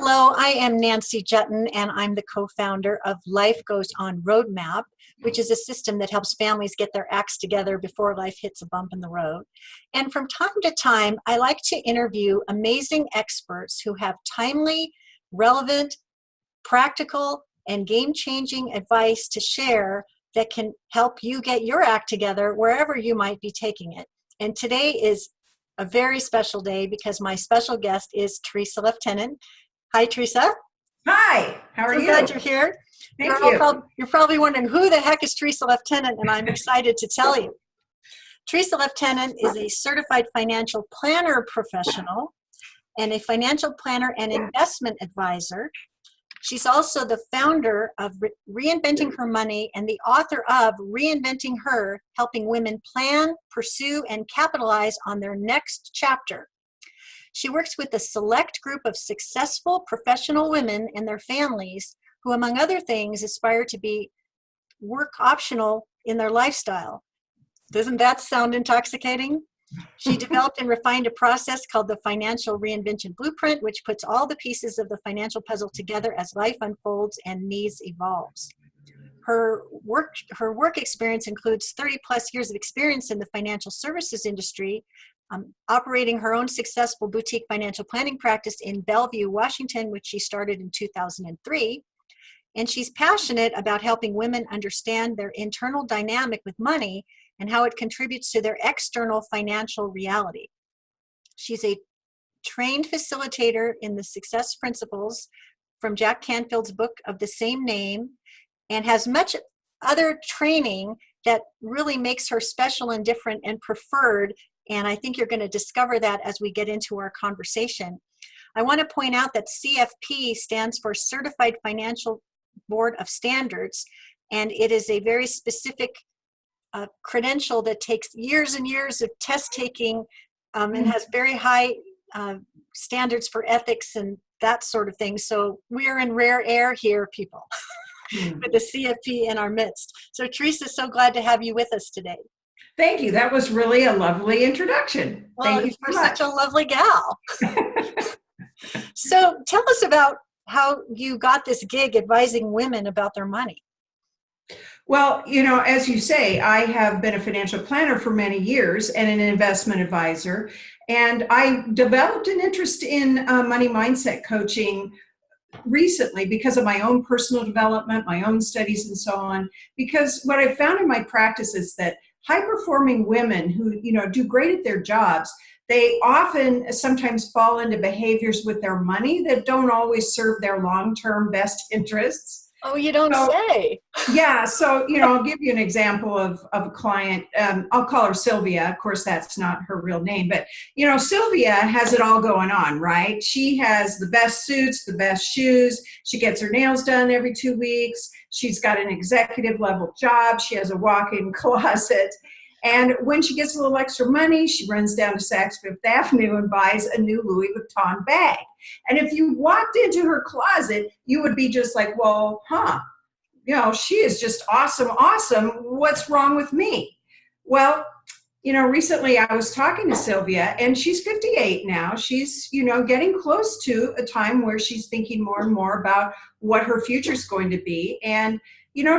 Hello, I am Nancy Juetten, and I'm the co-founder of Life Goes On Roadmap, which is a system that helps families get their acts together before life hits a bump in the road. And from time to time, I like to interview amazing experts who have timely, relevant, practical, and game-changing advice to share that can help you get your act together wherever you might be taking it. And today is a very special day because my special guest is Tresa Leftenant. Hi, Tresa. Hi, how are you? Glad you're here. Thank you. You're probably wondering who the heck is Tresa Leftenant, and I'm excited to tell you. Tresa Leftenant is a certified financial planner professional and a financial planner and investment advisor. She's also the founder of Reinventing Her Money and the author of Reinventing Her, helping women plan, pursue, and capitalize on their next chapter. She works with a select group of successful professional women and their families who, among other things, aspire to be work optional in their lifestyle. Doesn't that sound intoxicating? She developed and refined a process called the Financial Reinvention Blueprint, which puts all the pieces of the financial puzzle together as life unfolds and needs evolves. Her work experience includes 30 plus years of experience in the financial services industry, operating her own successful boutique financial planning practice in Bellevue, Washington, which she started in 2003. And she's passionate about helping women understand their internal dynamic with money and how it contributes to their external financial reality. She's a trained facilitator in the Success Principles from Jack Canfield's book of the same name, and has much other training that really makes her special and different and preferred. And I think you're going to discover that as we get into our conversation. I want to point out that CFP stands for Certified Financial Board of Standards, and it is a very specific credential that takes years and years of test taking and has very high standards for ethics and that sort of thing. So we are in rare air here, people, with the CFP in our midst. So Tresa, so glad to have you with us today. Thank you. That was really a lovely introduction. Well, Thank you you're so much. such a lovely gal. So tell us about how you got this gig advising women about their money. Well, as you say, I have been a financial planner for many years and an investment advisor. And I developed an interest in money mindset coaching recently because of my own personal development, my own studies, and so on. Because what I found in my practice is that high-performing women who, do great at their jobs, they often sometimes fall into behaviors with their money that don't always serve their long-term best interests. Oh, you don't say. Yeah. So, I'll give you an example of a client. I'll call her Sylvia. Of course, that's not her real name, but, Sylvia has it all going on, right? She has the best suits, the best shoes. She gets her nails done every 2 weeks. She's got an executive level job. She has a walk-in closet. And when she gets a little extra money, she runs down to Saks Fifth Avenue and buys a new Louis Vuitton bag. And if you walked into her closet, you would be just like, well, she is just awesome. What's wrong with me? Well, recently I was talking to Sylvia, and she's 58 now. She's, getting close to a time where she's thinking more and more about what her future is going to be. And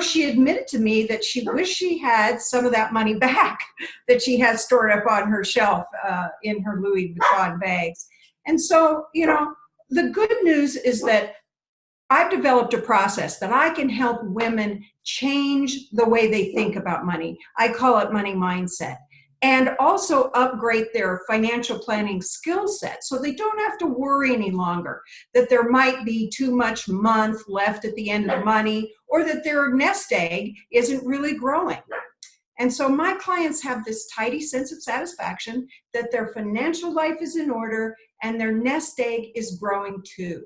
she admitted to me that she wished she had some of that money back that she had stored up on her shelf in her Louis Vuitton bags. And so, the good news is that I've developed a process that I can help women change the way they think about money. I call it money mindset. And also upgrade their financial planning skill set so they don't have to worry any longer that there might be too much month left at the end of the money, or that their nest egg isn't really growing. And so my clients have this tidy sense of satisfaction that their financial life is in order and their nest egg is growing too.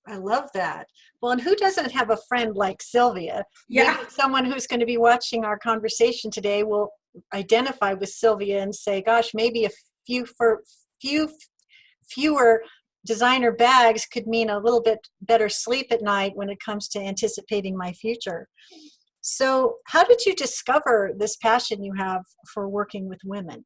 I love that. Well, and who doesn't have a friend like Sylvia? Yeah. Maybe someone who's going to be watching our conversation today will identify with Sylvia and say, gosh, maybe fewer designer bags could mean a little bit better sleep at night when it comes to anticipating my future. So how did you discover this passion you have for working with women?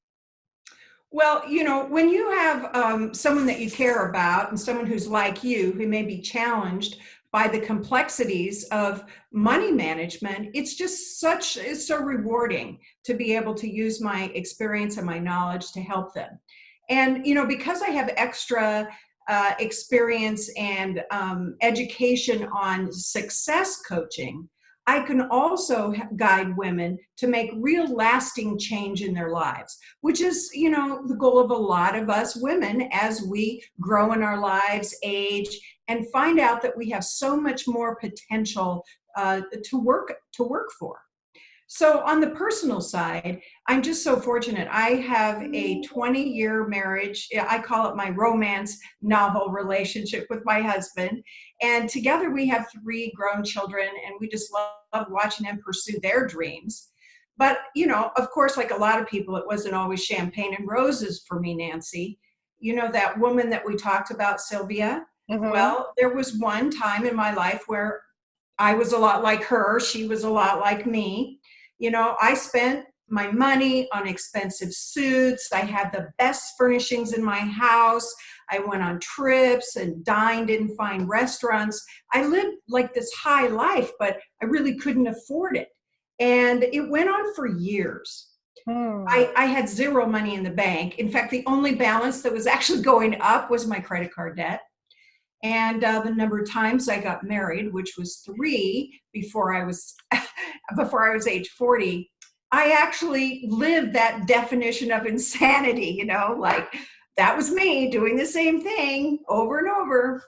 Well, when you have someone that you care about and someone who's like you, who may be challenged by the complexities of money management, it's so rewarding to be able to use my experience and my knowledge to help them. And, because I have extra experience and education on success coaching, I can also guide women to make real lasting change in their lives, which is, the goal of a lot of us women as we grow in our lives, age, and find out that we have so much more potential to work for. So on the personal side, I'm just so fortunate. I have a 20-year marriage. I call it my romance novel relationship with my husband. And together we have 3 grown children, and we just love watching them pursue their dreams. But, of course, like a lot of people, it wasn't always champagne and roses for me, Nancy. That woman that we talked about, Sylvia? Mm-hmm. Well, there was one time in my life where I was a lot like her. She was a lot like me. I spent my money on expensive suits. I had the best furnishings in my house. I went on trips and dined in fine restaurants. I lived like this high life, but I really couldn't afford it. And it went on for years. Hmm. I had zero money in the bank. In fact, the only balance that was actually going up was my credit card debt. And the number of times I got married, which was 3 before I was before I was age 40, I actually lived that definition of insanity, like that was me doing the same thing over and over.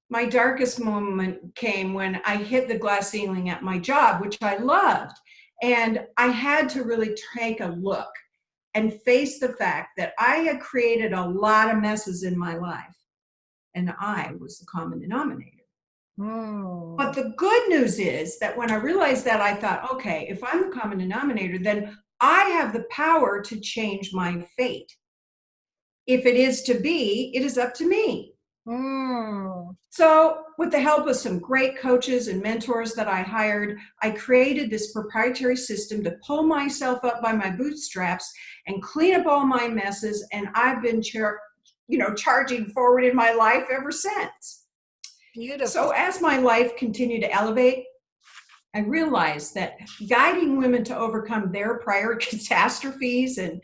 My darkest moment came when I hit the glass ceiling at my job, which I loved. And I had to really take a look and face the fact that I had created a lot of messes in my life, and I was the common denominator. Hmm. But the good news is that when I realized that, I thought, okay, if I'm the common denominator, then I have the power to change my fate. If it is to be, it is up to me. Hmm. So, with the help of some great coaches and mentors that I hired, I created this proprietary system to pull myself up by my bootstraps and clean up all my messes. And I've been, charging forward in my life ever since. So, Beautiful. as my life continued to elevate, I realized that guiding women to overcome their prior catastrophes and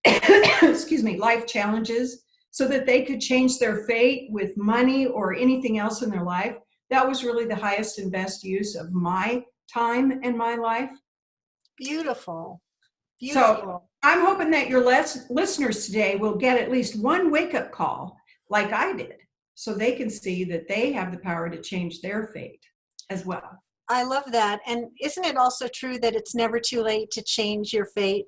excuse me, life challenges so that they could change their fate with money or anything else in their life, that was really the highest and best use of my time and my life. Beautiful. So Beautiful. I'm hoping that your listeners today will get at least one wake-up call like I did, so they can see that they have the power to change their fate as well. I love that. And isn't it also true that it's never too late to change your fate?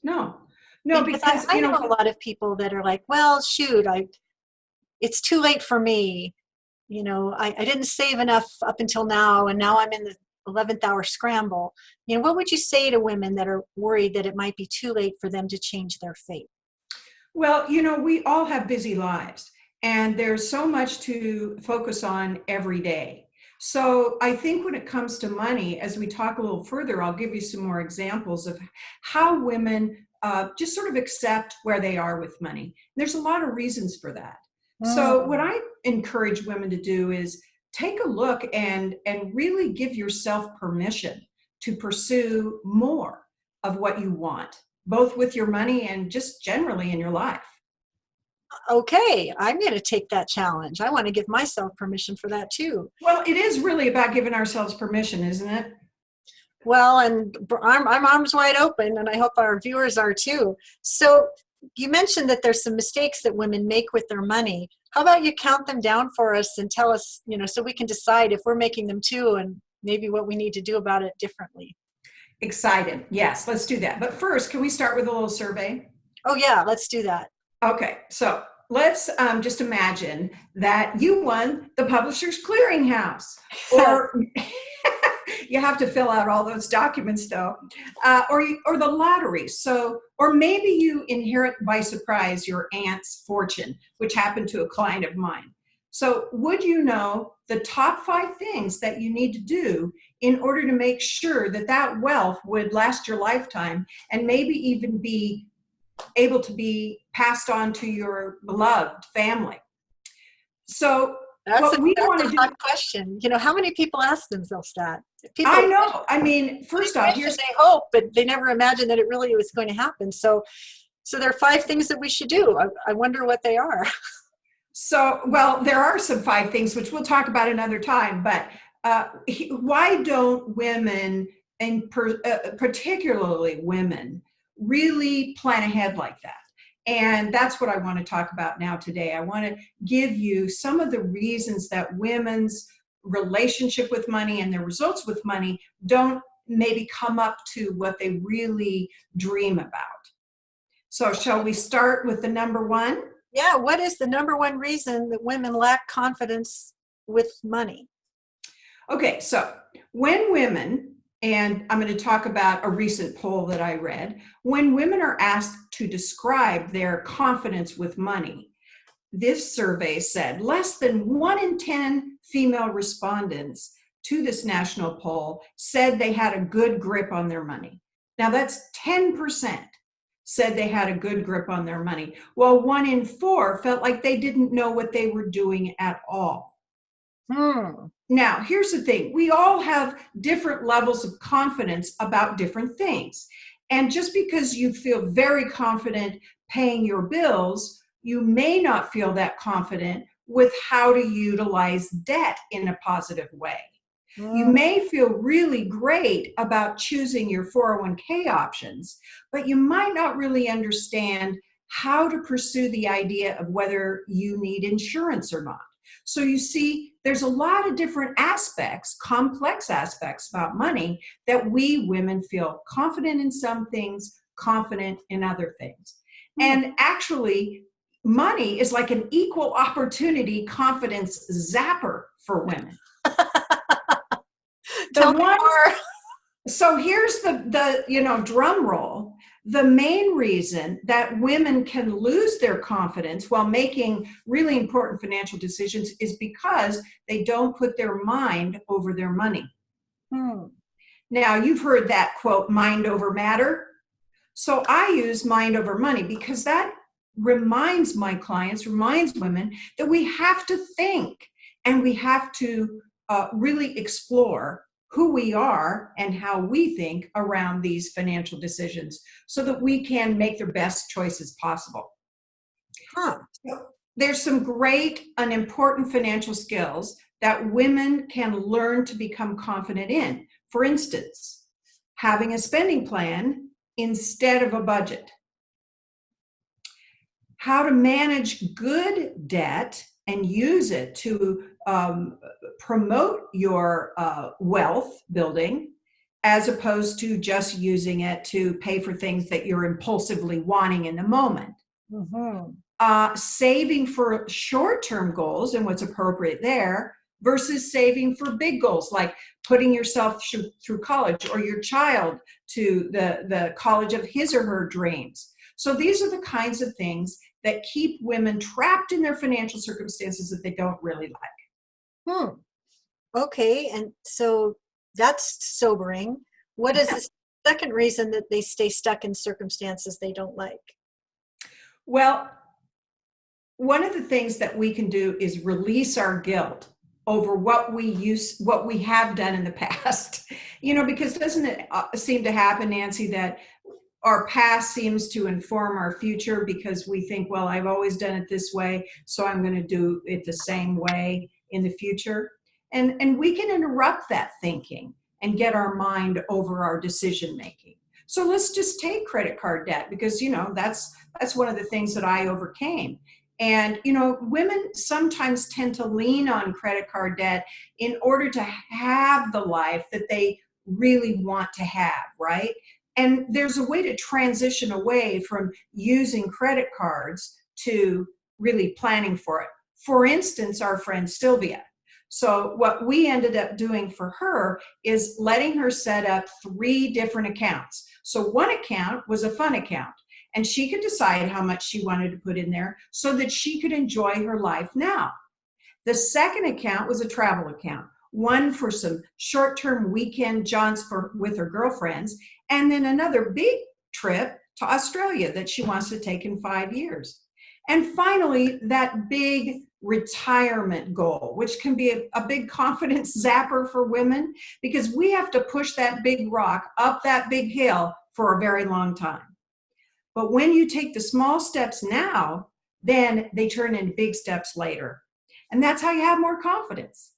No, no, Because because, I know a lot of people that are like, well, shoot, it's too late for me. I didn't save enough up until now, and now I'm in the 11th hour scramble. What would you say to women that are worried that it might be too late for them to change their fate? well, we all have busy lives, and there's so much to focus on every day. So I think when it comes to money, as we talk a little further, I'll give you some more examples of how women just sort of accept where they are with money. There's a lot of reasons for that. So what Mm. I encourage women to do is take a look and really give yourself permission to pursue more of what you want, both with your money and just generally in your life. Okay, I'm going to take that challenge. I want to give myself permission for that too. Well, it is really about giving ourselves permission, isn't it? Well, and I'm arms wide open, and I hope our viewers are too. So you mentioned that there's some mistakes that women make with their money. How about you count them down for us and tell us, so we can decide if we're making them too and maybe what we need to do about it differently. Excited. Yes, let's do that. But first, can we start with a little survey? Oh yeah, let's do that. Okay, so let's just imagine that you won the Publishers Clearinghouse, or you have to fill out all those documents though, or the lottery. So, or maybe you inherit by surprise your aunt's fortune, which happened to a client of mine. So would you know the top 5 things that you need to do in order to make sure that that wealth would last your lifetime and maybe even be able to be passed on to your beloved family. So That's what we that's want a to do, hot question. You know, how many people ask themselves that? People I know, I mean, first off, wish and they hope, but they never imagine that it really was going to happen. So there are 5 things that we should do. I wonder what they are. So, well, there are some 5 things which we'll talk about another time, but why don't women, and particularly women, really plan ahead like that? And that's what I want to talk about now today. I want to give you some of the reasons that women's relationship with money and their results with money don't maybe come up to what they really dream about. So shall we start with the number 1? Yeah, what is the number 1 reason that women lack confidence with money? Okay, so when women, and I'm going to talk about a recent poll that I read, when women are asked to describe their confidence with money, this survey said less than 1 in 10 female respondents to this national poll said they had a good grip on their money. Now that's 10%. Said they had a good grip on their money, while 1 in 4 felt like they didn't know what they were doing at all. Now, here's the thing. We all have different levels of confidence about different things. And just because you feel very confident paying your bills, you may not feel that confident with how to utilize debt in a positive way. You may feel really great about choosing your 401k options, but you might not really understand how to pursue the idea of whether you need insurance or not. So you see, there's a lot of different aspects, complex aspects about money that we women feel confident in some things, confident in other things. And actually, money is like an equal opportunity confidence zapper for women. So here's the drum roll. The main reason that women can lose their confidence while making really important financial decisions is because they don't put their mind over their money. Now, you've heard that quote, mind over matter. So I use mind over money because that reminds my clients, reminds women that we have to think and we have to really explore who we are and how we think around these financial decisions so that we can make the best choices possible. So there's some great and important financial skills that women can learn to become confident in. For instance, having a spending plan instead of a budget. How to manage good debt and use it to promote your wealth building, as opposed to just using it to pay for things that you're impulsively wanting in the moment. Saving for short-term goals and what's appropriate there versus saving for big goals, like putting yourself through college or your child to the college of his or her dreams. So these are the kinds of things that keep women trapped in their financial circumstances that they don't really like. Okay, and so that's sobering. What is the second reason that they stay stuck in circumstances they don't like? Well, one of the things that we can do is release our guilt over what we have done in the past. Because doesn't it seem to happen, Nancy, that our past seems to inform our future because we think, well, I've always done it this way, so I'm going to do it the same way in the future. And we can interrupt that thinking and get our mind over our decision making. So let's just take credit card debt because, that's one of the things that I overcame. And, women sometimes tend to lean on credit card debt in order to have the life that they really want to have, right? And there's a way to transition away from using credit cards to really planning for it. For instance, our friend Sylvia. So what we ended up doing for her is letting her set up 3 different accounts. So one account was a fun account, and she could decide how much she wanted to put in there so that she could enjoy her life now. The second account was a travel account, one for some short-term weekend jaunts with her girlfriends, and then another big trip to Australia that she wants to take in 5 years. And finally, that big retirement goal, which can be a big confidence zapper for women, because we have to push that big rock up that big hill for a very long time. But when you take the small steps now, then they turn into big steps later. And that's how you have more confidence.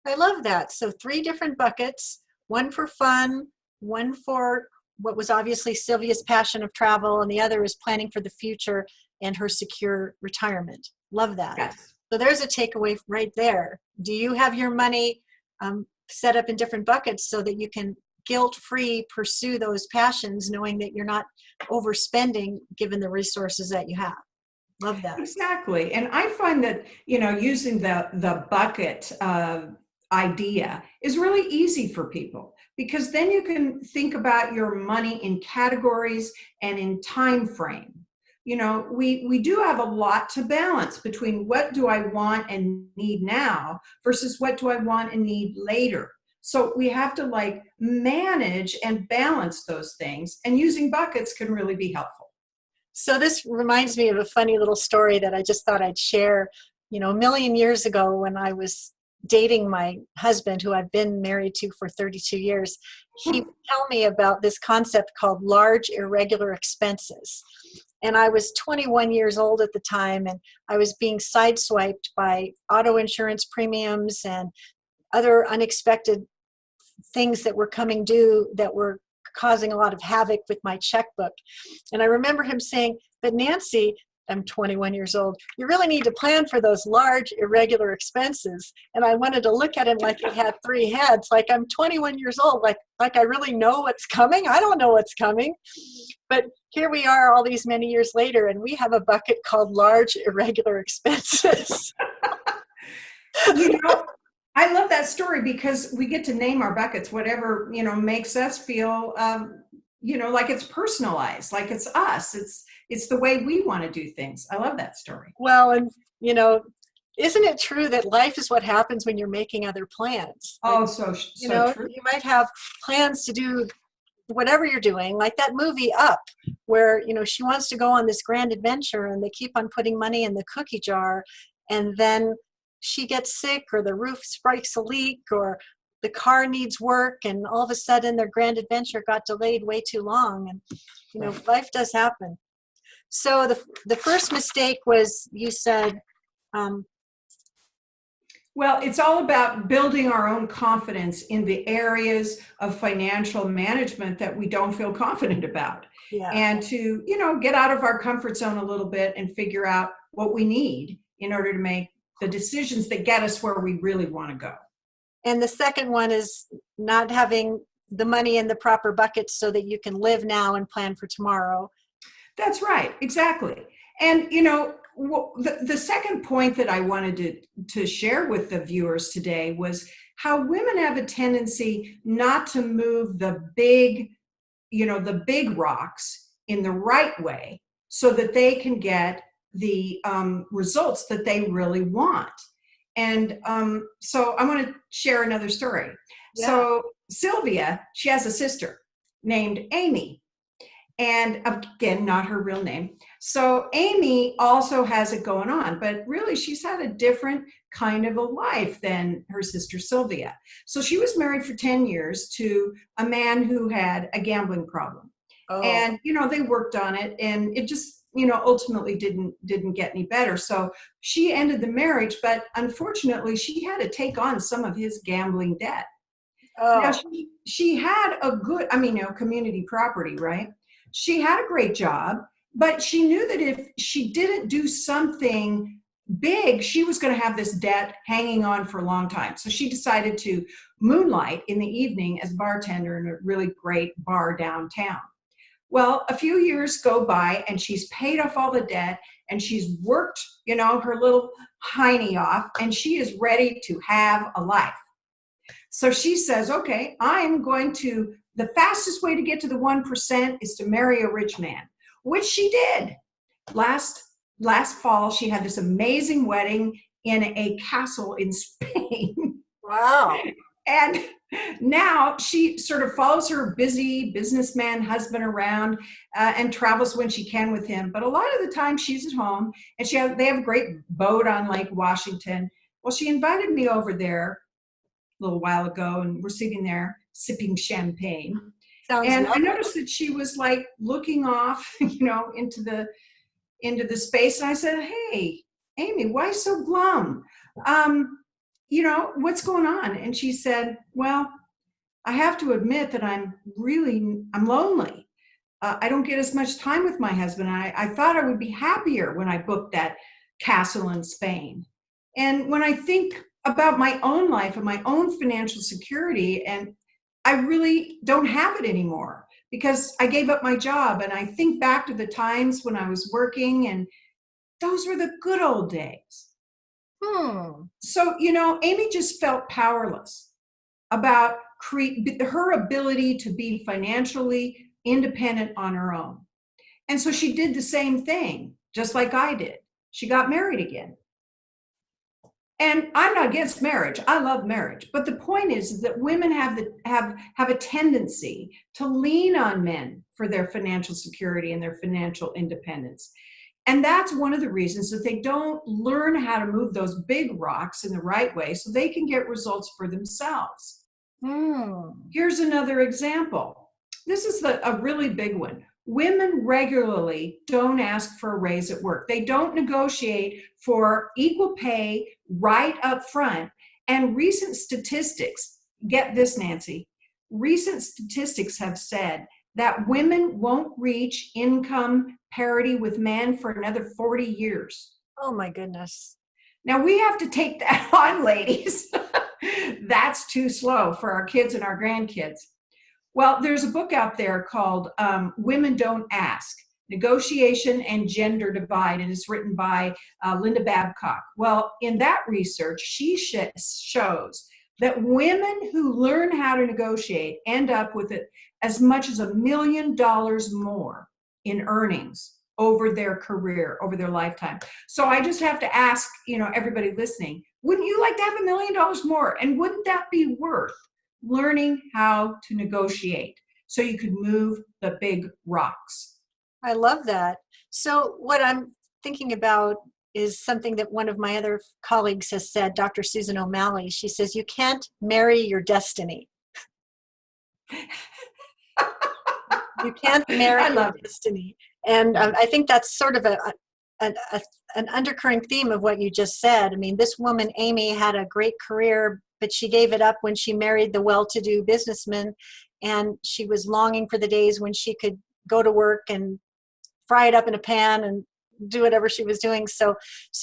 I love that. So 3 different buckets, one for fun, one for what was obviously Sylvia's passion of travel, and the other is planning for the future and her secure retirement. Love that. Yes. So there's a takeaway right there. Do you have your money set up in different buckets so that you can guilt-free pursue those passions, knowing that you're not overspending given the resources that you have? Love that. Exactly. And I find that, using the bucket idea is really easy for people, because then you can think about your money in categories and in time frame. We do have a lot to balance between what do I want and need now versus what do I want and need later. So we have to manage and balance those things, and using buckets can really be helpful. So this reminds me of a funny little story that I just thought I'd share. A million years ago, when I was dating my husband, who I've been married to for 32 years, he would tell me about this concept called large irregular expenses. And I was 21 years old at the time, and I was being sideswiped by auto insurance premiums and other unexpected things that were coming due that were causing a lot of havoc with my checkbook. And I remember him saying, "But Nancy," I'm 21 years old, "you really need to plan for those large irregular expenses." And I wanted to look at him like he had 3 heads, like I'm 21 years old, like I really know what's coming. I don't know what's coming. But here we are all these many years later, and we have a bucket called large irregular expenses. I love that story, because we get to name our buckets, whatever, makes us feel, like it's personalized, like it's us. It's the way we want to do things. I love that story. Well, and, isn't it true that life is what happens when you're making other plans? Oh, so true. You might have plans to do whatever you're doing, like that movie Up, where, she wants to go on this grand adventure and they keep on putting money in the cookie jar, and then she gets sick, or the roof strikes a leak, or the car needs work, and all of a sudden their grand adventure got delayed way too long. And life does happen. So the first mistake was, you said, well, it's all about building our own confidence in the areas of financial management that we don't feel confident about. Yeah. And to, get out of our comfort zone a little bit and figure out what we need in order to make the decisions that get us where we really want to go. And the second one is not having the money in the proper buckets so that you can live now and plan for tomorrow. That's right. Exactly. And, the second point that I wanted to share with the viewers today was how women have a tendency not to move the big rocks in the right way so that they can get the results that they really want. And so I want to share another story. Yeah. So Sylvia, she has a sister named Amy, and again, not her real name. So Amy also has it going on, but really she's had a different kind of a life than her sister Sylvia. So she was married for 10 years to a man who had a gambling problem. Oh. And, they worked on it, and it just, ultimately didn't get any better. So she ended the marriage, but unfortunately she had to take on some of his gambling debt. Oh. Now she had a good, community property, right? She had a great job, but she knew that if she didn't do something big, she was going to have this debt hanging on for a long time. So she decided to moonlight in the evening as a bartender in a really great bar downtown. Well, a few years go by, and she's paid off all the debt, and she's worked, her little hiney off, and she is ready to have a life. So she says, okay, the fastest way to get to the 1% is to marry a rich man, which she did. Last fall, she had this amazing wedding in a castle in Spain. Wow. And now she sort of follows her busy businessman husband around and travels when she can with him. But a lot of the time she's at home, and they have a great boat on Lake Washington. Well, she invited me over there a little while ago, and we're sitting there sipping champagne. Sounds And I lovely. noticed that she was like looking off, into the space. And I said, "Hey, Amy, why so glum? What's going on?" And she said, "Well, I have to admit that I'm lonely. I don't get as much time with my husband. I thought I would be happier when I booked that castle in Spain. And when I think about my own life and my own financial security, and I really don't have it anymore because I gave up my job. And I think back to the times when I was working, and those were the good old days." So, Amy just felt powerless about her ability to be financially independent on her own. And so she did the same thing, just like I did. She got married again. And I'm not against marriage. I love marriage. But the point is that women have a tendency to lean on men for their financial security and their financial independence. And that's one of the reasons that they don't learn how to move those big rocks in the right way so they can get results for themselves. Here's another example. This is a really big one. Women regularly don't ask for a raise at work. They don't negotiate for equal pay right up front. And recent statistics, get this, Nancy, recent statistics have said that women won't reach income parity with men for another 40 years. Oh my goodness. Now we have to take that on, ladies. That's too slow for our kids and our grandkids. Well, there's a book out there called Women Don't Ask, Negotiation and Gender Divide, and it's written by Linda Babcock. Well, in that research, she shows that women who learn how to negotiate end up with it as much as $1 million more in earnings over their career, over their lifetime. So I just have to ask, everybody listening, wouldn't you like to have $1 million more? And wouldn't that be worth learning how to negotiate so you could move the big rocks? I love that. So what I'm thinking about is something that one of my other colleagues has said, Dr. Susan O'Malley. She says, you can't marry your destiny. You can't marry your destiny. And I think that's sort of an undercurrent theme of what you just said. I mean, this woman, Amy, had a great career, but she gave it up when she married the well-to-do businessman, and she was longing for the days when she could go to work and fry it up in a pan and do whatever she was doing. So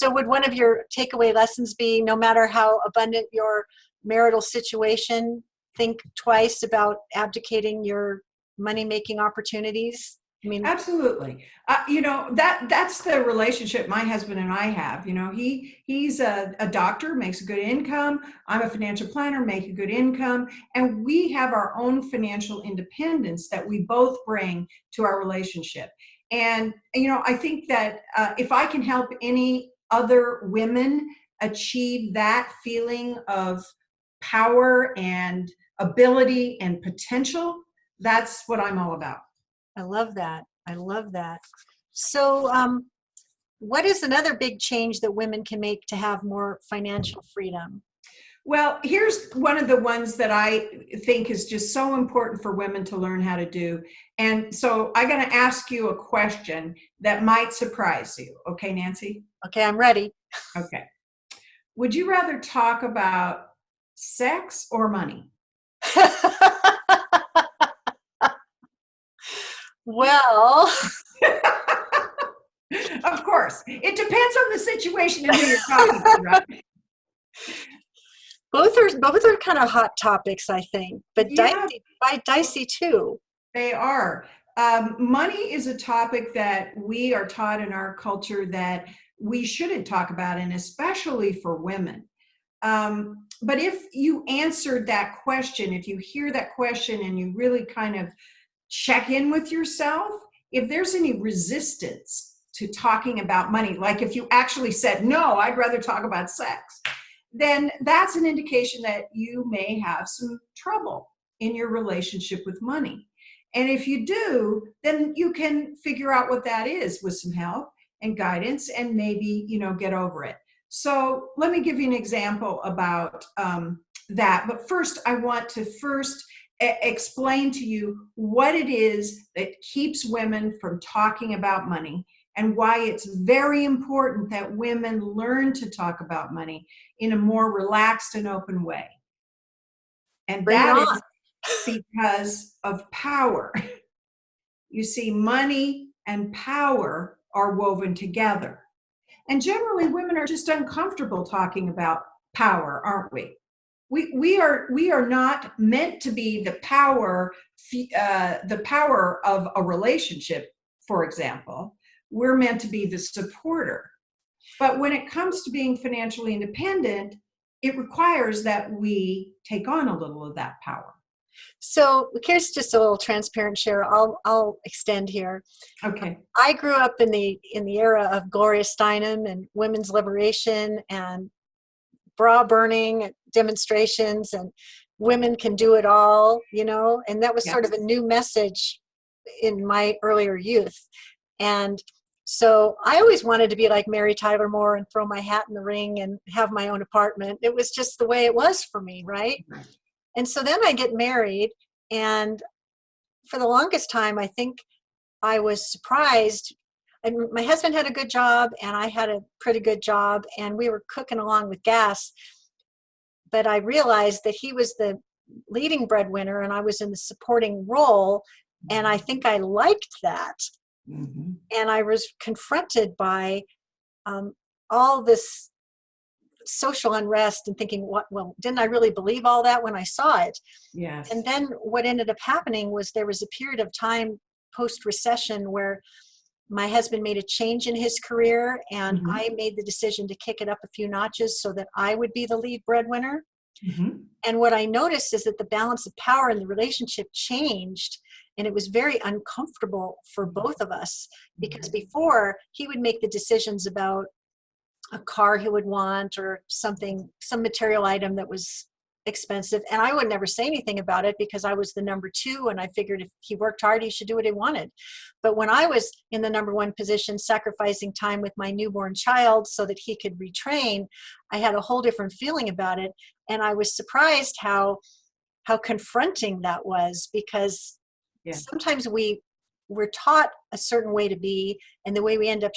would one of your takeaway lessons be, no matter how abundant your marital situation, think twice about abdicating your money-making opportunities? I mean, absolutely. That's the relationship my husband and I have. He's a doctor, makes a good income. I'm a financial planner, make a good income. And we have our own financial independence that we both bring to our relationship. And, I think that if I can help any other women achieve that feeling of power and ability and potential, that's what I'm all about. I love that. I love that. So what is another big change that women can make to have more financial freedom? Well, here's one of the ones that I think is just so important for women to learn how to do. And so I'm going to ask you a question that might surprise you. Okay, Nancy? Okay, I'm ready. Okay. Would you rather talk about sex or money? Well, of course, it depends on the situation and who you're talking to, right? Both are kind of hot topics, I think, but yeah, dicey too. They are. Money is a topic that we are taught in our culture that we shouldn't talk about, and especially for women. But if you answered that question, if you hear that question and you really kind of check in with yourself, if there's any resistance to talking about money, like if you actually said, no, I'd rather talk about sex, then that's an indication that you may have some trouble in your relationship with money. And if you do, then you can figure out what that is with some help and guidance, and maybe, get over it. So let me give you an example about that. But first, I want to explain to you what it is that keeps women from talking about money, and why it's very important that women learn to talk about money in a more relaxed and open way. And Bring it that on. is because of power. You see, money and power are woven together. And generally, women are just uncomfortable talking about power, aren't we? We are not meant to be the power of a relationship, for example. We're meant to be the supporter. But when it comes to being financially independent, it requires that we take on a little of that power. So here's just a little transparent share. I'll extend here. Okay. I grew up in the era of Gloria Steinem and women's liberation and bra burning demonstrations and women can do it all, and that was Yeah. sort of a new message in my earlier youth. And so I always wanted to be like Mary Tyler Moore and throw my hat in the ring and have my own apartment. It was just the way it was for me, right? And so then I get married, and for the longest time, I think I was surprised. And my husband had a good job, and I had a pretty good job, and we were cooking along with gas. But I realized that he was the leading breadwinner, and I was in the supporting role, and I think I liked that. Mm-hmm. And I was confronted by all this social unrest and thinking, didn't I really believe all that when I saw it? Yes. And then what ended up happening was there was a period of time post-recession where my husband made a change in his career, and Mm-hmm. I made the decision to kick it up a few notches so that I would be the lead breadwinner. Mm-hmm. And what I noticed is that the balance of power in the relationship changed, and it was very uncomfortable for both of us, because before he would make the decisions about a car he would want or some material item that was expensive, and I would never say anything about it because I was the number two, and I figured if he worked hard, he should do what he wanted. But when I was in the number one position, sacrificing time with my newborn child so that he could retrain, I had a whole different feeling about it. And I was surprised how confronting that was, because sometimes we're taught a certain way to be, and the way we end up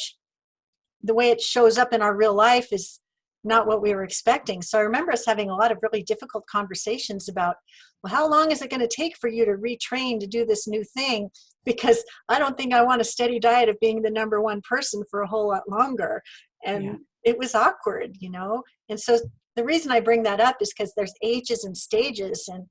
the way it shows up in our real life is not what we were expecting. So I remember us having a lot of really difficult conversations about, well, how long is it going to take for you to retrain to do this new thing? Because I don't think I want a steady diet of being the number one person for a whole lot longer. And it was awkward, And so the reason I bring that up is because there's ages and stages. And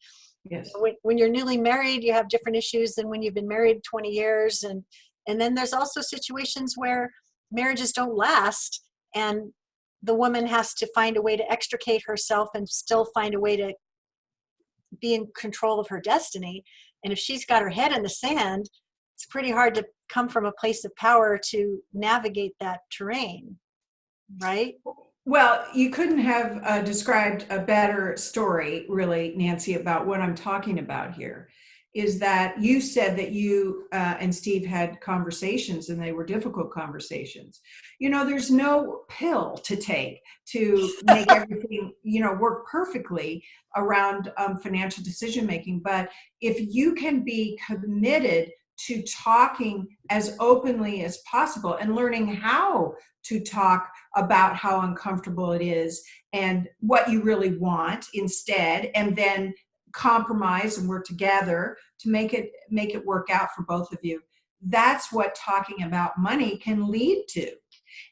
when you're newly married, you have different issues than when you've been married 20 years. And then there's also situations where marriages don't last, and the woman has to find a way to extricate herself and still find a way to be in control of her destiny. And if she's got her head in the sand, it's pretty hard to come from a place of power to navigate that terrain, right? Well, you couldn't have described a better story, really, Nancy, about what I'm talking about here. Is that you said that you and Steve had conversations, and they were difficult conversations. There's no pill to take to make everything, work perfectly around financial decision making. But if you can be committed to talking as openly as possible and learning how to talk about how uncomfortable it is and what you really want instead, and then compromise and work together to make it work out for both of you. That's what talking about money can lead to.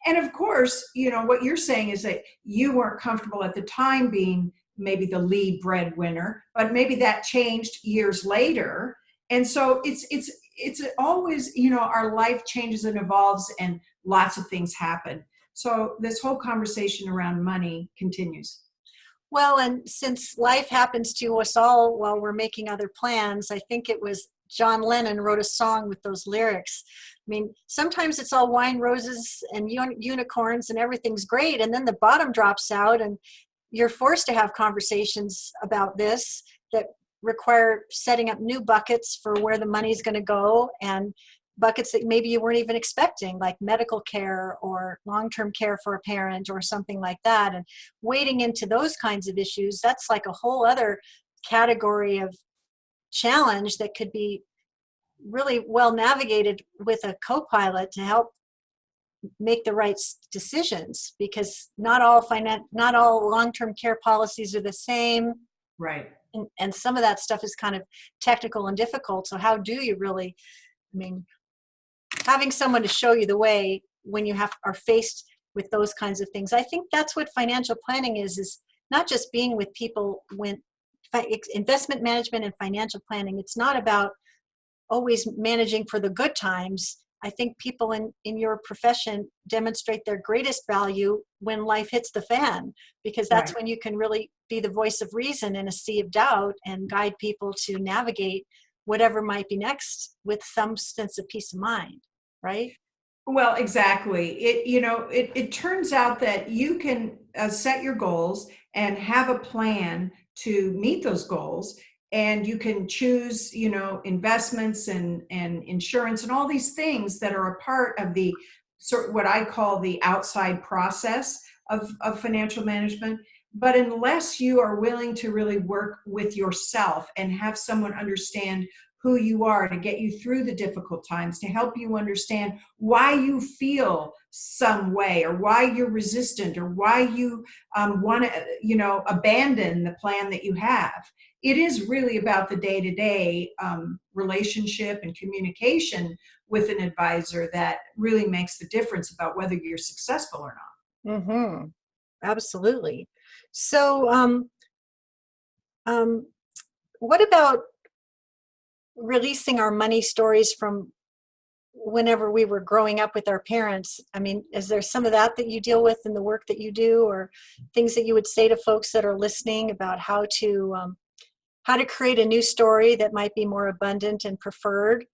And of course, what you're saying is that you weren't comfortable at the time being maybe the lead breadwinner, but maybe that changed years later. And so it's always, our life changes and evolves, and lots of things happen. So this whole conversation around money continues. Well, and since life happens to us all while we're making other plans, I think it was John Lennon wrote a song with those lyrics. I mean, sometimes it's all wine, roses, and unicorns, and everything's great, and then the bottom drops out, and you're forced to have conversations about this that require setting up new buckets for where the money's going to go, and buckets that maybe you weren't even expecting, like medical care or long-term care for a parent or something like that. And wading into those kinds of issues, that's like a whole other category of challenge that could be really well navigated with a co-pilot to help make the right decisions, because not all long-term care policies are the same. Right. And some of that stuff is kind of technical and difficult. So how do you really, I mean, having someone to show you the way when you are faced with those kinds of things. I think that's what financial planning is not just being with people when investment management and financial planning. It's not about always managing for the good times. I think people in your profession demonstrate their greatest value when life hits the fan, because that's Right. when you can really be the voice of reason in a sea of doubt and guide people to navigate whatever might be next with some sense of peace of mind, right? Well, exactly. It turns out that you can set your goals and have a plan to meet those goals, and you can choose, investments and insurance and all these things that are a part of the sort what I call the outside process of financial management. But unless you are willing to really work with yourself and have someone understand who you are to get you through the difficult times, to help you understand why you feel some way, or why you're resistant, or why you want to, abandon the plan that you have. It is really about the day-to-day relationship and communication with an advisor that really makes the difference about whether you're successful or not. Mm-hmm. Absolutely. So, um, what about releasing our money stories from whenever we were growing up with our parents? I mean, is there some of that you deal with in the work that you do, or things that you would say to folks that are listening about how to create a new story that might be more abundant and preferred?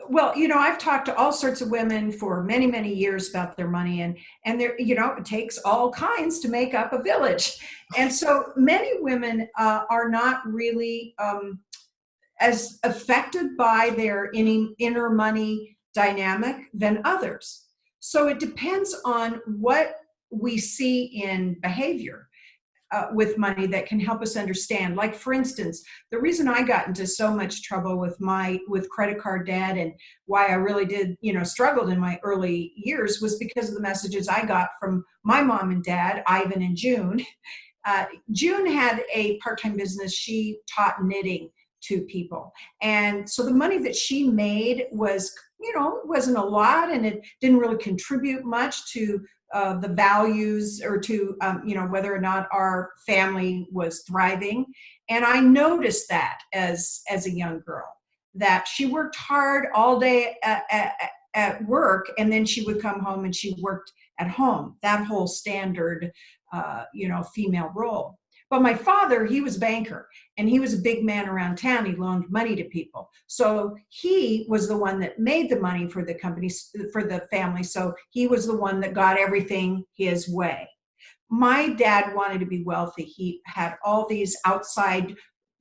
Well, I've talked to all sorts of women for many, many years about their money, and there, it takes all kinds to make up a village. And so many women are not really as affected by their inner money dynamic than others. So it depends on what we see in behavior with money that can help us understand. Like, for instance, the reason I got into so much trouble with credit card debt, and why I really did, struggled in my early years, was because of the messages I got from my mom and dad, Ivan and June. June had a part-time business. She taught knitting to people. And so the money that she made was, it wasn't a lot, and it didn't really contribute much to the values, or to, whether or not our family was thriving. And I noticed that as a young girl, that she worked hard all day at work, and then she would come home and she worked at home, that whole standard, female role. But my father, he was a banker, and he was a big man around town. He loaned money to people. So he was the one that made the money for the company, for the family. So he was the one that got everything his way. My dad wanted to be wealthy. He had all these outside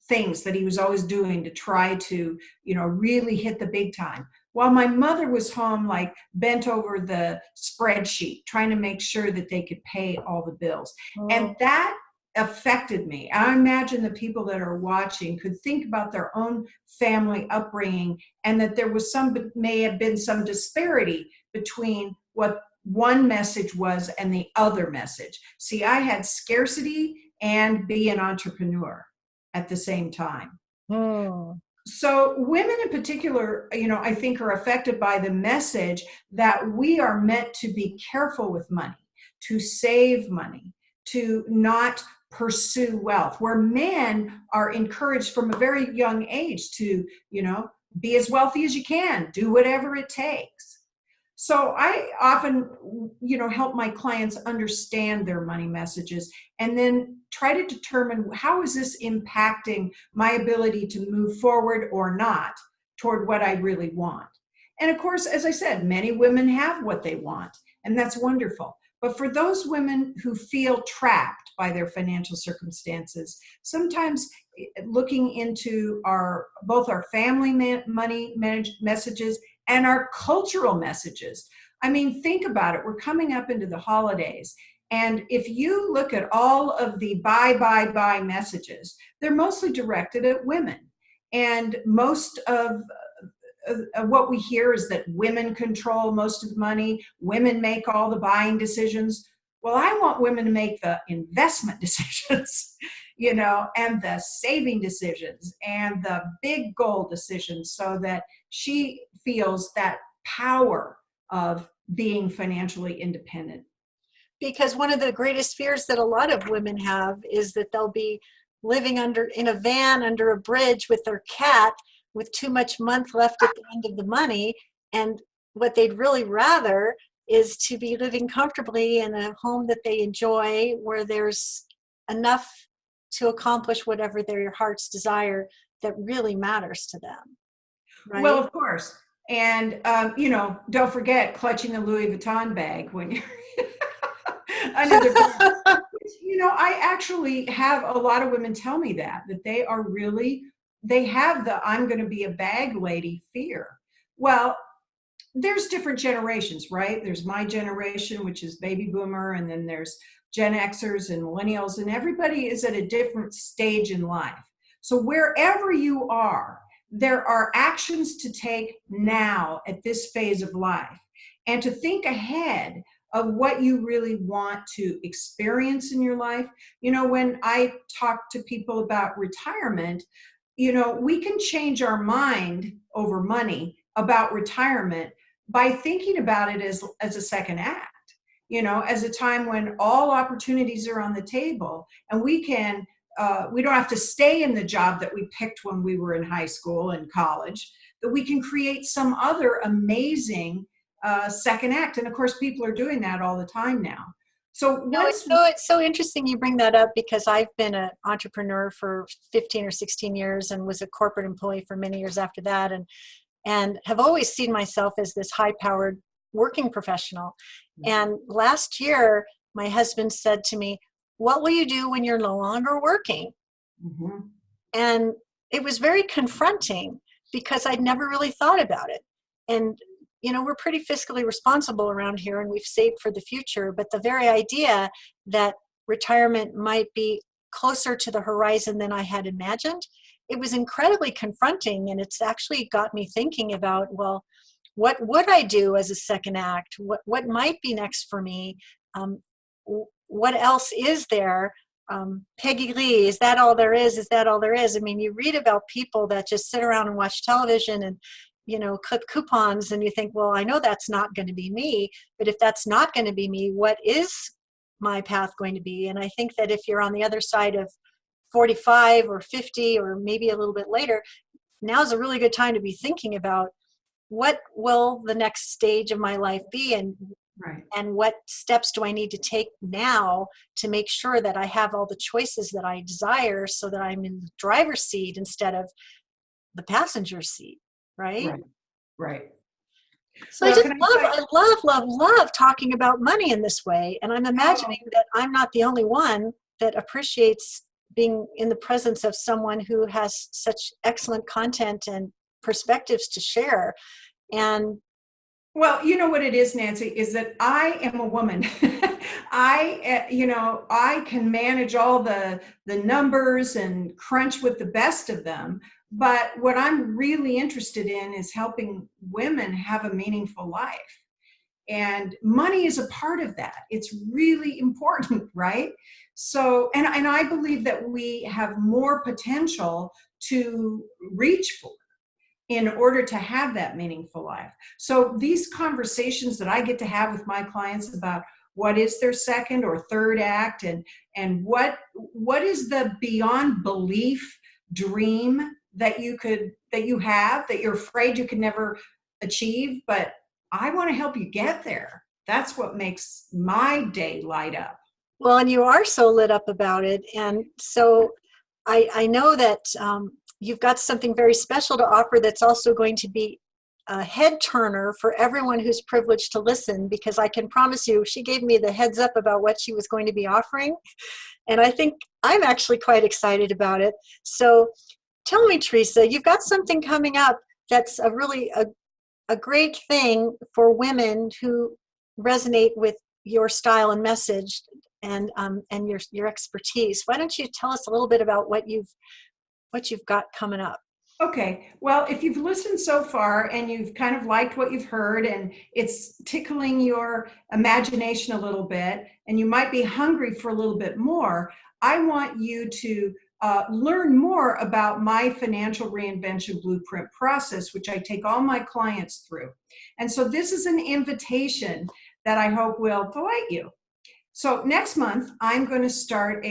things that he was always doing to try to, really hit the big time. While my mother was home, like bent over the spreadsheet, trying to make sure that they could pay all the bills. And that affected me. I imagine the people that are watching could think about their own family upbringing, and that there was may have been some disparity between what one message was and the other message. See, I had scarcity and be an entrepreneur at the same time. So women in particular, I think are affected by the message that we are meant to be careful with money, to save money, to not pursue wealth, where men are encouraged from a very young age to, be as wealthy as you can, do whatever it takes. So I often, help my clients understand their money messages, and then try to determine, how is this impacting my ability to move forward or not toward what I really want. And of course, as I said, many women have what they want, and that's wonderful. But for those women who feel trapped by their financial circumstances, sometimes looking into both our family money messages and our cultural messages. I mean, think about it. We're coming up into the holidays. And if you look at all of the buy, buy, buy messages, they're mostly directed at women. And most of what we hear is that women control most of the money, women make all the buying decisions. Well, I want women to make the investment decisions, and the saving decisions and the big goal decisions, so that she feels that power of being financially independent. Because one of the greatest fears that a lot of women have is that they'll be living in a van under a bridge with their cat with too much month left at the end of the money. And what they'd really rather is to be living comfortably in a home that they enjoy, where there's enough to accomplish whatever their heart's desire that really matters to them. Right? Well, of course. And, don't forget clutching a Louis Vuitton bag when you're under the bed. I actually have a lot of women tell me that they have the I'm going to be a bag lady fear. Well, there's different generations, right? There's my generation, which is baby boomer, and then there's Gen Xers and millennials, and everybody is at a different stage in life. So wherever you are, there are actions to take now at this phase of life, and to think ahead of what you really want to experience in your life. When I talk to people about retirement, we can change our mind over money about retirement by thinking about it as a second act, as a time when all opportunities are on the table, and we don't have to stay in the job that we picked when we were in high school and college, that we can create some other amazing second act. And of course, people are doing that all the time now. So it's so interesting you bring that up, because I've been an entrepreneur for 15 or 16 years and was a corporate employee for many years after that, and have always seen myself as this high-powered working professional. And last year, my husband said to me, "What will you do when you're no longer working?" Mm-hmm. And it was very confronting, because I'd never really thought about it. And we're pretty fiscally responsible around here, and we've saved for the future. But the very idea that retirement might be closer to the horizon than I had imagined, it was incredibly confronting. And it's actually got me thinking about, well, what would I do as a second act? What might be next for me? What else is there? Peggy Lee, is that all there is? Is that all there is? I mean, you read about people that just sit around and watch television and clip coupons, and you think, well, I know that's not going to be me, but if that's not going to be me, what is my path going to be? And I think that if you're on the other side of 45 or 50, or maybe a little bit later, now's a really good time to be thinking about, what will the next stage of my life be, and right. And what steps do I need to take now to make sure that I have all the choices that I desire, so that I'm in the driver's seat instead of the passenger seat. Right? Right. So well, I love talking about money in this way. And I'm imagining that I'm not the only one that appreciates being in the presence of someone who has such excellent content and perspectives to share. And well, you know what it is, Nancy, is that I am a woman. I can manage all the numbers and crunch with the best of them. But what I'm really interested in is helping women have a meaningful life. And money is a part of that. It's really important, right? So, and I believe that we have more potential to reach for in order to have that meaningful life. So these conversations that I get to have with my clients about what is their second or third act, and what is the beyond belief dream that you have that you're afraid you can never achieve, but I want to help you get there. That's what makes my day light up. Well, and you are so lit up about it. And so I know that you've got something very special to offer that's also going to be a head turner for everyone who's privileged to listen, because I can promise you, she gave me the heads up about what she was going to be offering. And I think I'm actually quite excited about it. So tell me, Tresa, you've got something coming up that's a great thing for women who resonate with your style and message and your expertise. Why don't you tell us a little bit about what you've got coming up? Okay, well, if you've listened so far and you've kind of liked what you've heard and it's tickling your imagination a little bit and you might be hungry for a little bit more, I want you to learn more about my financial reinvention blueprint process, which I take all my clients through. And so this is an invitation that I hope will delight you. So next month, I'm going to start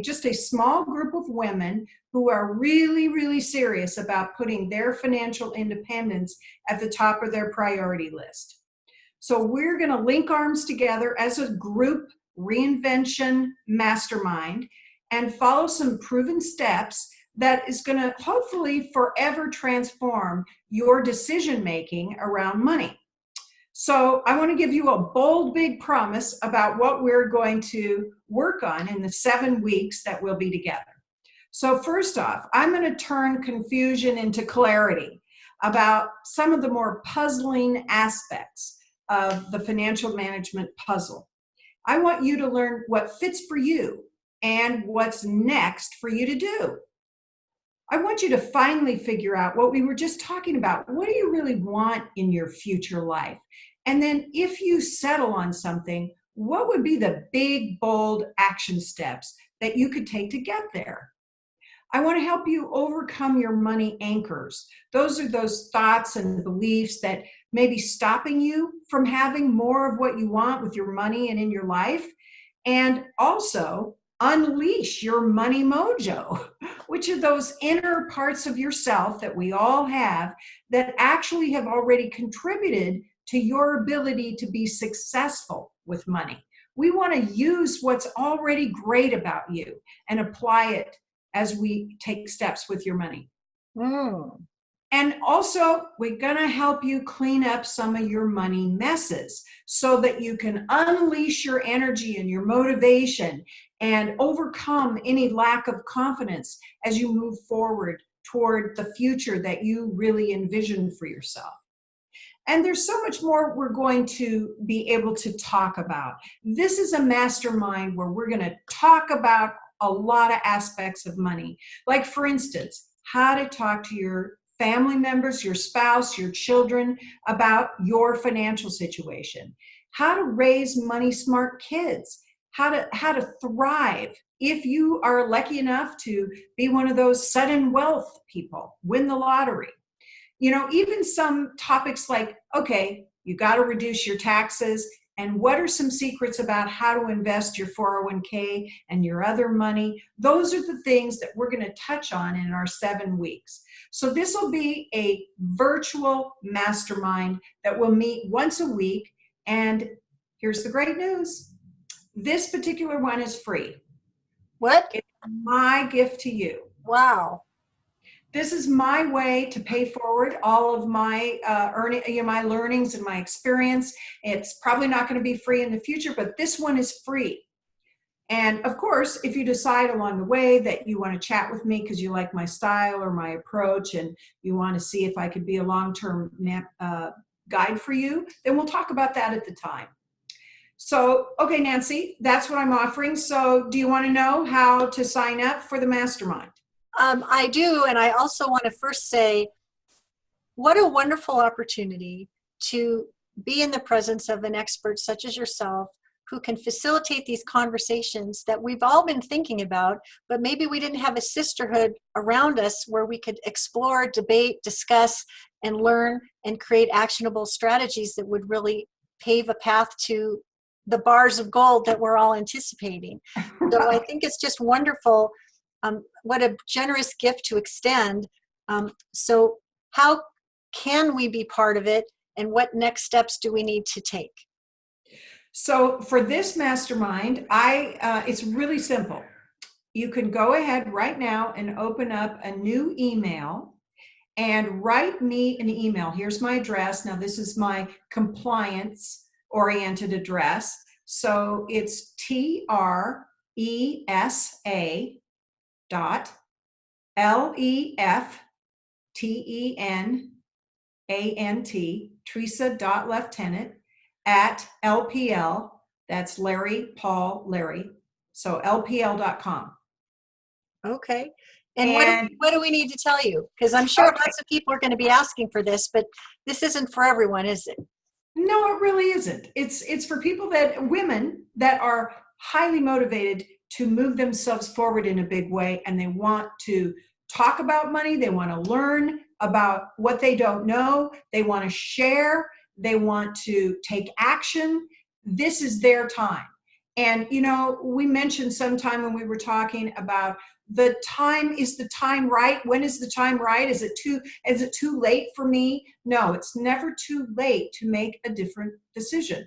just a small group of women who are really, really serious about putting their financial independence at the top of their priority list. So we're going to link arms together as a group reinvention mastermind and follow some proven steps that is going to hopefully forever transform your decision making around money. So I want to give you a bold, big promise about what we're going to work on in the 7 weeks that we'll be together. So first off, I'm going to turn confusion into clarity about some of the more puzzling aspects of the financial management puzzle. I want you to learn what fits for you and what's next for you to do. I want you to finally figure out what we were just talking about. What do you really want in your future life? And then if you settle on something, what would be the big, bold action steps that you could take to get there? I want to help you overcome your money anchors. Those are those thoughts and beliefs that may be stopping you from having more of what you want with your money and in your life. And also unleash your money mojo, which are those inner parts of yourself that we all have that actually have already contributed to your ability to be successful with money. We want to use what's already great about you and apply it as we take steps with your money. And also, we're going to help you clean up some of your money messes so that you can unleash your energy and your motivation and overcome any lack of confidence as you move forward toward the future that you really envision for yourself. And there's so much more we're going to be able to talk about. This is a mastermind where we're going to talk about a lot of aspects of money. Like, for instance, how to talk to your family members, your spouse, your children about your financial situation, how to raise money smart kids, how to thrive if you are lucky enough to be one of those sudden wealth people, win the lottery. You know, even some topics like, okay, you got to reduce your taxes, and what are some secrets about how to invest your 401k and your other money? Those are the things that we're going to touch on in our 7 weeks. So this will be a virtual mastermind that will meet once a week. And here's the great news. This particular one is free. What? It's my gift to you. Wow. This is my way to pay forward all of my my learnings and my experience. It's probably not going to be free in the future, but this one is free. And of course, if you decide along the way that you want to chat with me because you like my style or my approach and you want to see if I could be a long-term guide for you, then we'll talk about that at the time. So, okay, Nancy, that's what I'm offering. So do you want to know how to sign up for the mastermind? I do, and I also want to first say, what a wonderful opportunity to be in the presence of an expert such as yourself who can facilitate these conversations that we've all been thinking about, but maybe we didn't have a sisterhood around us where we could explore, debate, discuss, and learn and create actionable strategies that would really pave a path to the bars of gold that we're all anticipating. So I think it's just wonderful. What a generous gift to extend. So how can we be part of it, and what next steps do we need to take? So for this mastermind, it's really simple. You can go ahead right now and open up a new email, and write me an email. Here's my address. Now, this is my compliance oriented address. So it's TRESA dot LEFTENANT, Tresa.Leftenant at LPL, that's Larry, Paul, Larry, so LPL.com. Okay. And And what do we need to tell you? Because I'm sure lots of people are going to be asking for this, but this isn't for everyone, is it? no, it really isn't. It's for people women that are highly motivated to move themselves forward in a big way, and they want to talk about money. They want to learn about what they don't know. They want to share. They want to take action. This is their time. And, we mentioned sometime when we were talking about the time. Is the time right? When is the time right? Is it too late for me? No, it's never too late to make a different decision.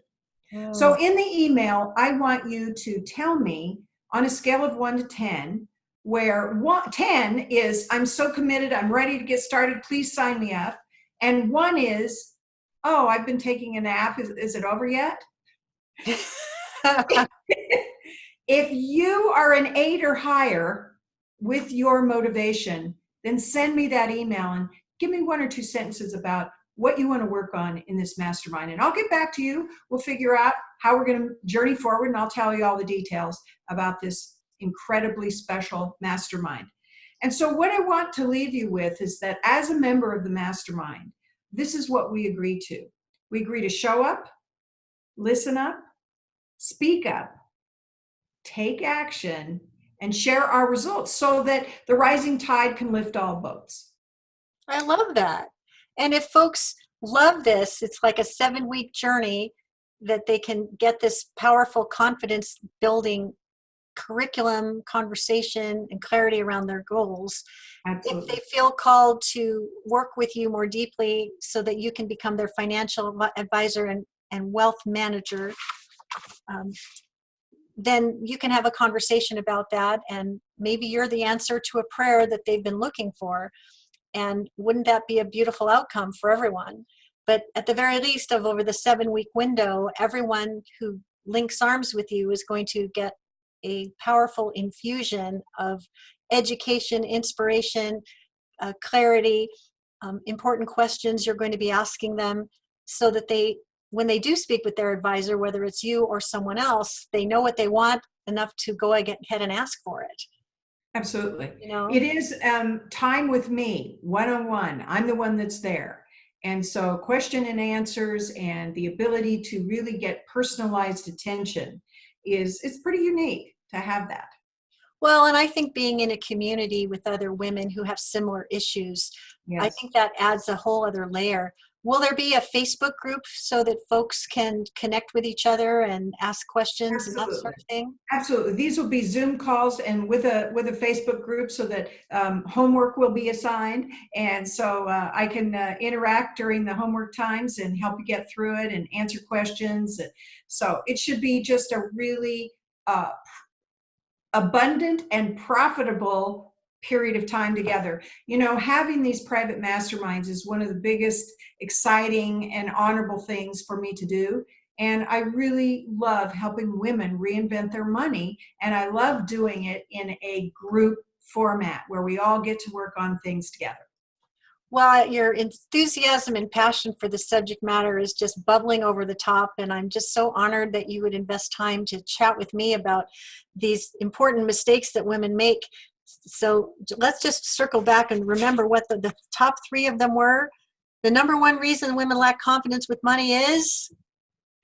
So in the email, I want you to tell me on a scale of 1 to 10, where 10 is, I'm so committed, I'm ready to get started, please sign me up. And 1 is, oh, I've been taking a nap, is it over yet? If you are an 8 or higher with your motivation, then send me that email and give me 1 or 2 sentences about what you want to work on in this mastermind. And I'll get back to you. We'll figure out how we're going to journey forward, and I'll tell you all the details about this incredibly special mastermind. And so what I want to leave you with is that as a member of the mastermind, this is what we agree to. We agree to show up, listen up, speak up, take action, and share our results so that the rising tide can lift all boats. I love that. And if folks love this, it's like a 7-week journey that they can get this powerful confidence building curriculum, conversation, and clarity around their goals. Absolutely. If they feel called to work with you more deeply so that you can become their financial advisor and wealth manager, then you can have a conversation about that, and maybe you're the answer to a prayer that they've been looking for. And wouldn't that be a beautiful outcome for everyone? But at the very least, of over the 7-week window, everyone who links arms with you is going to get a powerful infusion of education, inspiration, clarity, important questions you're going to be asking them, so that when they do speak with their advisor, whether it's you or someone else, they know what they want enough to go ahead and ask for it. Absolutely. It is time with me, one-on-one. I'm the one that's there. And so question and answers and the ability to really get personalized attention it's pretty unique to have that. Well, and I think being in a community with other women who have similar issues, Yes. I think that adds a whole other layer. Will there be a Facebook group so that folks can connect with each other and ask questions and that sort of thing? Absolutely. These will be Zoom calls and with a Facebook group, so that homework will be assigned. And so I can interact during the homework times and help you get through it and answer questions. So it should be just a really abundant and profitable period of time together. Having these private masterminds is one of the biggest exciting and honorable things for me to do. And I really love helping women reinvent their money. And I love doing it in a group format where we all get to work on things together. Well, your enthusiasm and passion for the subject matter is just bubbling over the top, and I'm just so honored that you would invest time to chat with me about these important mistakes that women make. So let's just circle back and remember what the top 3 of them were. The number 1 reason women lack confidence with money is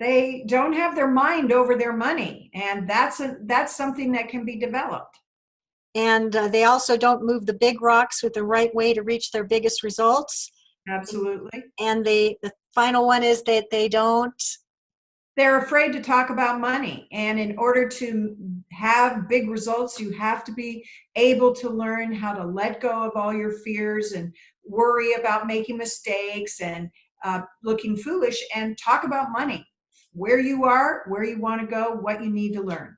they don't have their mind over their money, and that's something that can be developed. And they also don't move the big rocks with the right way to reach their biggest results. Absolutely. And the final one is that they're afraid to talk about money. And in order to have big results, you have to be able to learn how to let go of all your fears and worry about making mistakes and looking foolish, and talk about money, where you are, where you want to go, what you need to learn.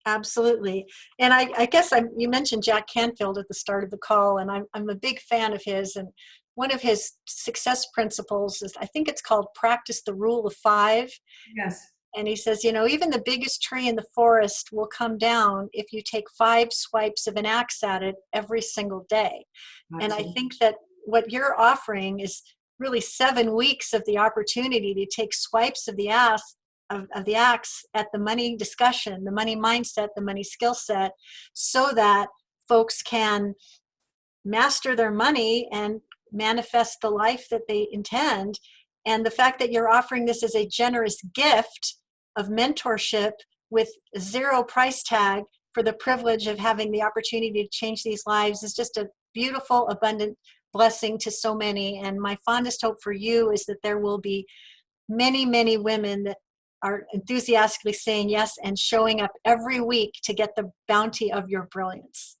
Absolutely. And I guess you mentioned Jack Canfield at the start of the call, and I'm a big fan of his. And one of his success principles is, I think it's called practice the rule of 5. Yes. And he says, even the biggest tree in the forest will come down if you take 5 swipes of an axe at it every single day. And I think that what you're offering is really 7 weeks of the opportunity to take swipes of the axe at the money discussion, the money mindset, the money skill set, so that folks can master their money and manifest the life that they intend. And the fact that you're offering this as a generous gift of mentorship with 0 price tag for the privilege of having the opportunity to change these lives is just a beautiful, abundant blessing to so many. And my fondest hope for you is that there will be many, many women that are enthusiastically saying yes and showing up every week to get the bounty of your brilliance.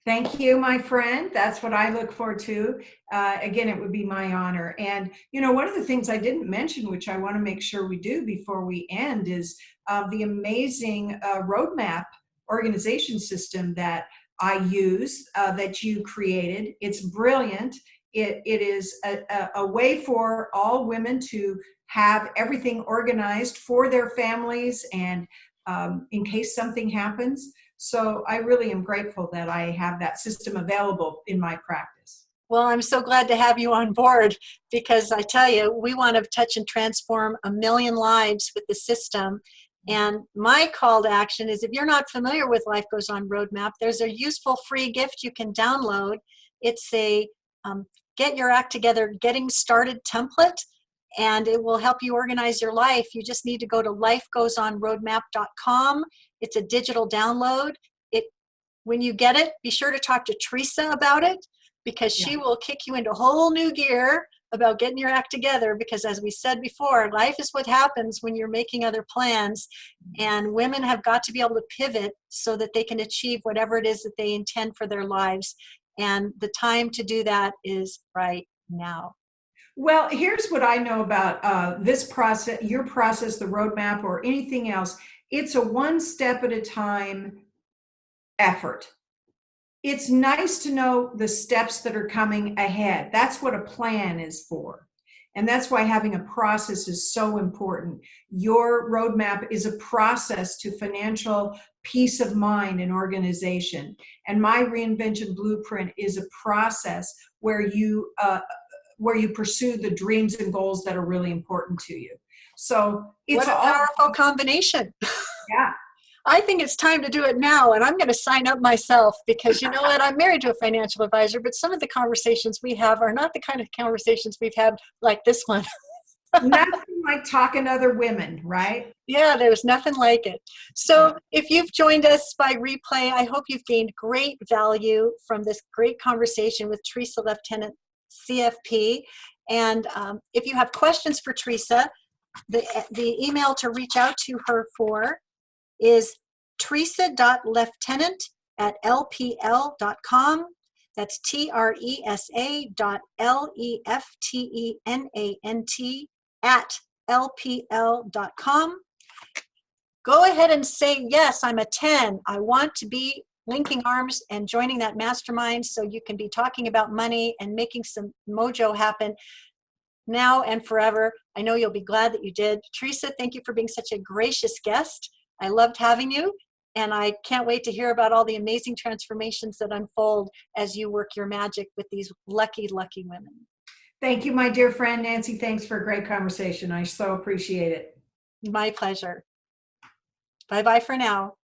Thank you, my friend. That's what I look forward to. Again, it would be my honor. And, one of the things I didn't mention, which I want to make sure we do before we end, is the amazing roadmap organization system that I use, that you created. It's brilliant. It is a way for all women to have everything organized for their families and in case something happens. So I really am grateful that I have that system available in my practice. Well, I'm so glad to have you on board, because I tell you, we want to touch and transform 1 million lives with the system. And my call to action is, if you're not familiar with Life Goes On Roadmap, there's a useful free gift you can download. It's a Get Your Act Together Getting Started template, and it will help you organize your life. You just need to go to lifegoesonroadmap.com. It's a digital download. When you get it, be sure to talk to Tresa about it, because she will kick you into whole new gear about getting your act together. Because as we said before, life is what happens when you're making other plans, and women have got to be able to pivot so that they can achieve whatever it is that they intend for their lives. And the time to do that is right now. Well, here's what I know about this process, your process, the roadmap, or anything else. It's a one step at a time effort. It's nice to know the steps that are coming ahead. That's what a plan is for. And that's why having a process is so important. Your roadmap is a process to financial peace of mind and organization. And my reinvention blueprint is a process where you pursue the dreams and goals that are really important to you. So it's what a powerful combination. Yeah. I think it's time to do it now, and I'm going to sign up myself, because you know what? I'm married to a financial advisor, but some of the conversations we have are not the kind of conversations we've had like this one. Nothing like talking to other women, right? Yeah, there's nothing like it. So if you've joined us by replay, I hope you've gained great value from this great conversation with Tresa Leftenant, CFP. And if you have questions for Tresa, the email to reach out to her for is tresa.leftenant@lpl.com. That's TRESA.LEFTENANT@lpl.com. Go ahead and say, yes, I'm a 10. I want to be linking arms and joining that mastermind, so you can be talking about money and making some mojo happen now and forever. I know you'll be glad that you did. Tresa, thank you for being such a gracious guest. I loved having you, and I can't wait to hear about all the amazing transformations that unfold as you work your magic with these lucky, lucky women. Thank you, my dear friend Nancy. Thanks for a great conversation. I so appreciate it. My pleasure. Bye-bye for now.